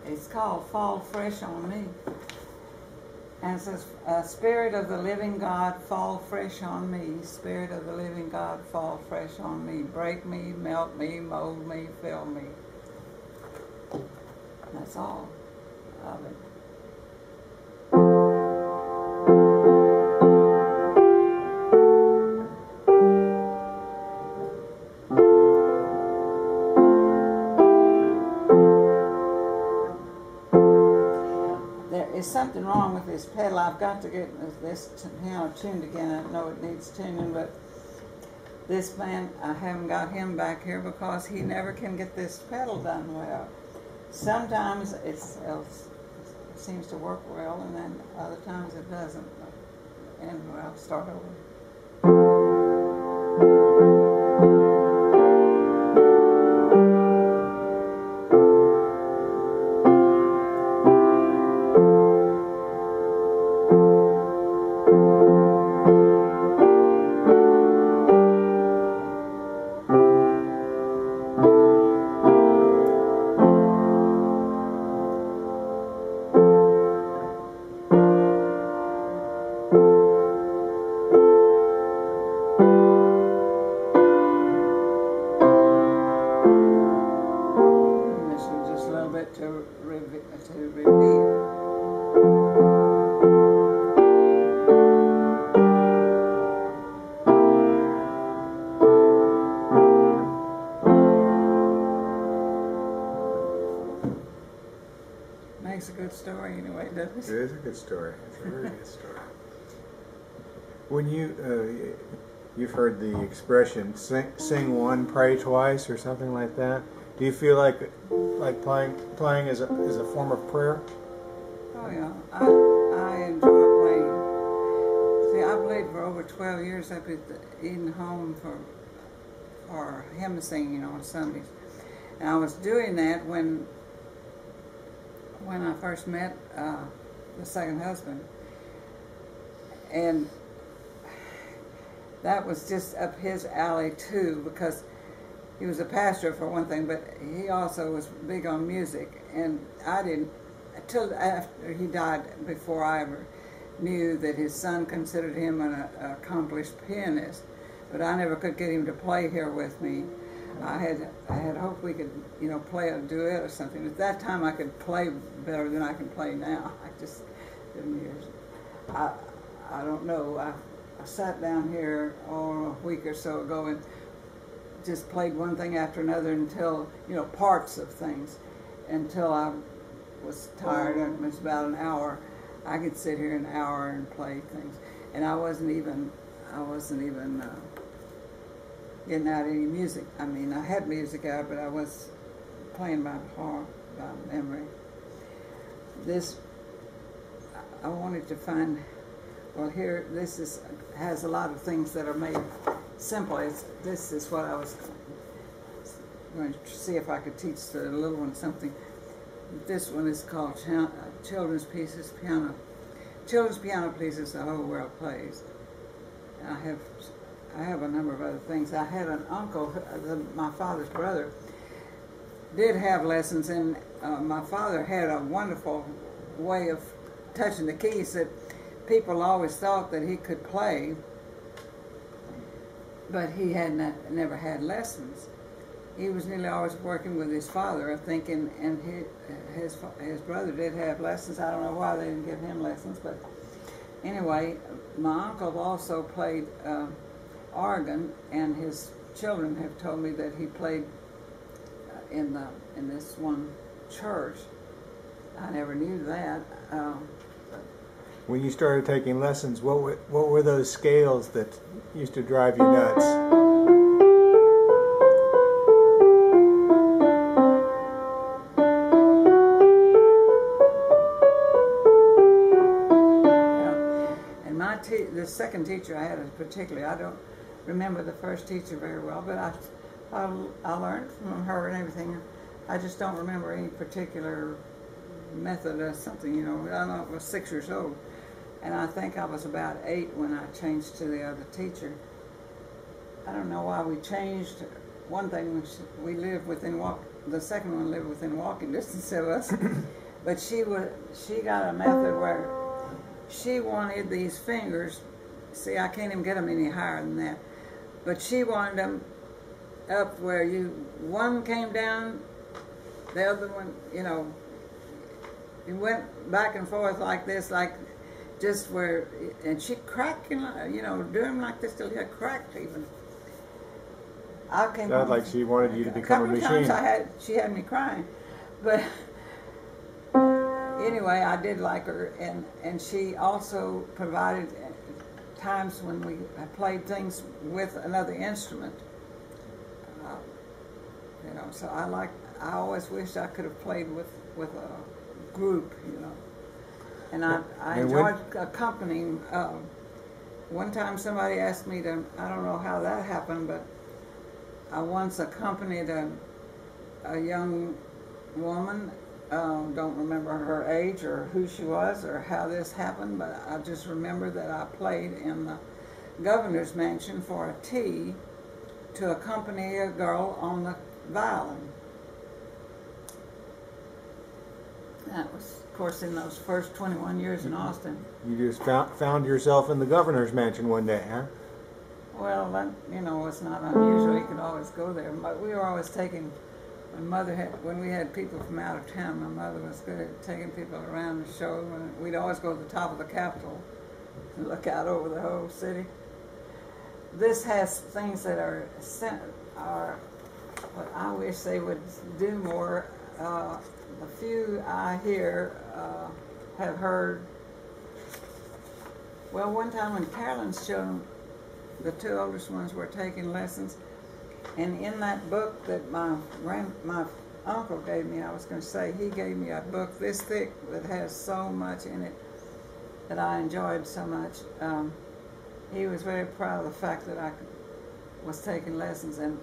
It's called Fall Fresh on Me. And it says, Spirit of the living God, fall fresh on me. Spirit of the living God, fall fresh on me. Break me, melt me, mold me, fill me. That's all of it. There's something wrong with this pedal. I've got to get this piano tuned again. I know it needs tuning, but this man, I haven't got him back here because he never can get this pedal done well. Sometimes it seems to work well, and then other times it doesn't. Anyway, I'll start over. To repeat. Makes a good story anyway, doesn't it? It is a good story. It's a very good story. When you've heard the expression "sing one, pray twice" or something like that. Do you feel like playing is a form of prayer? Oh yeah, I enjoy playing. See, I played for over 12 years up at the Eden Home for hymn singing on Sundays, and I was doing that when I first met the second husband, and that was just up his alley too, because he was a pastor for one thing, but he also was big on music. And I didn't, until after he died, before I ever knew that his son considered him an accomplished pianist. But I never could get him to play here with me. I had hoped we could, play a duet or something. At that time I could play better than I can play now. I just didn't use it. I don't know. I sat down here a week or so ago and just played one thing after another until, parts of things, until I was tired. It was about an hour. I could sit here an hour and play things, and I wasn't even getting out any music. I mean, I had music out, but I was playing by heart, by memory. I wanted to find. Well, here has a lot of things that are made simple. This is what I was going to see if I could teach the little one something. This one is called Children's Pieces Piano. Children's Piano Pleases the Whole World Plays. I have a number of other things. I had an uncle, my father's brother, did have lessons, and my father had a wonderful way of touching the keys that people always thought that he could play, but he had never had lessons. He was nearly always working with his father, I think, and his brother did have lessons. I don't know why they didn't give him lessons, but anyway, my uncle also played organ, and his children have told me that he played in this one church. I never knew that. When you started taking lessons, what were those scales that used to drive you nuts? And the second teacher I had particularly, I don't remember the first teacher very well, but I learned from her and everything. I just don't remember any particular method or something, I was 6 years old. And I think I was about 8 when I changed to the other teacher. I don't know why we changed one thing, we lived within the second one lived within walking distance of us, but she got a method where she wanted these fingers. See, I can't even get them any higher than that, but she wanted them up where one came down, the other one, it went back and forth like this, like just where, and she cracked, doing them like this till it cracked even. I came Sounds home, like she wanted you to become a machine. Times she had me crying, but anyway, I did like her, and she also provided times when we played things with another instrument. So I always wished I could have played with a group, and I enjoyed accompanying. One time somebody asked me to, I don't know how that happened, but I once accompanied a young woman. Don't remember her age or who she was or how this happened, but I just remember that I played in the governor's mansion for a tea to accompany a girl on the violin. That was, of course, in those first 21 years in Austin. You just found yourself in the governor's mansion one day, huh? Well, that, it's not unusual. You could always go there. But we were always taking, when we had people from out of town, my mother was good at taking people around the show. And we'd always go to the top of the Capitol and look out over the whole city. This has things that are what I wish they would do more. The few I hear have heard. Well, one time when Carolyn's children, the two oldest ones, were taking lessons, and in that book that my uncle gave me, I was going to say, he gave me a book this thick that has so much in it that I enjoyed so much. He was very proud of the fact that I was taking lessons, and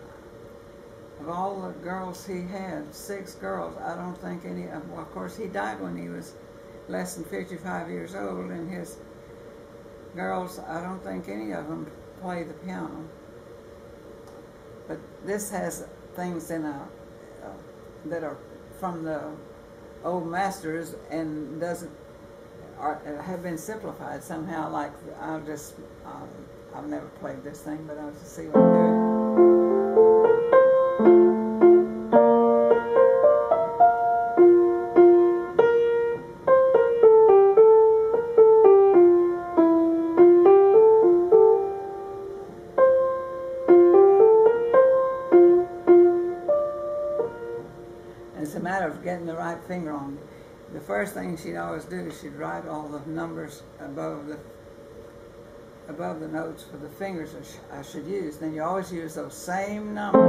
of all the girls he had, 6 girls, I don't think any of, well, of course he died when he was less than 55 years old, and his girls, I don't think any of them play the piano. But this has things in that are from the old masters and have been simplified somehow. Like I've never played this thing, but I'll just see what I'm doing. It's a matter of getting the right finger on. The first thing she'd always do is she'd write all the numbers above the notes for the fingers I should use. Then you always use those same numbers.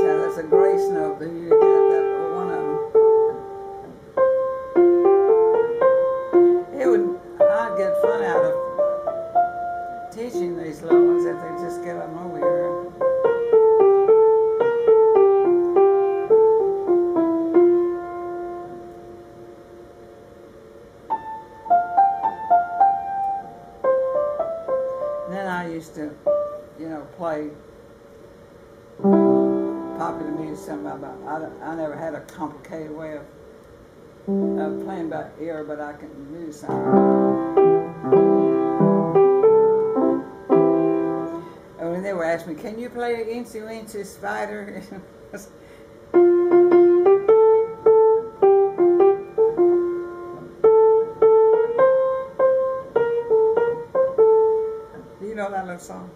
So that's a grace note that you get that one of them. I'd get fun out of teaching these little ones if they just get them over here. Then I used to, play popular music. I never had a complicated way of playing by ear, but I can do something. And when they were asking me, can you play Incy Wincy Spider? Do you know that little song?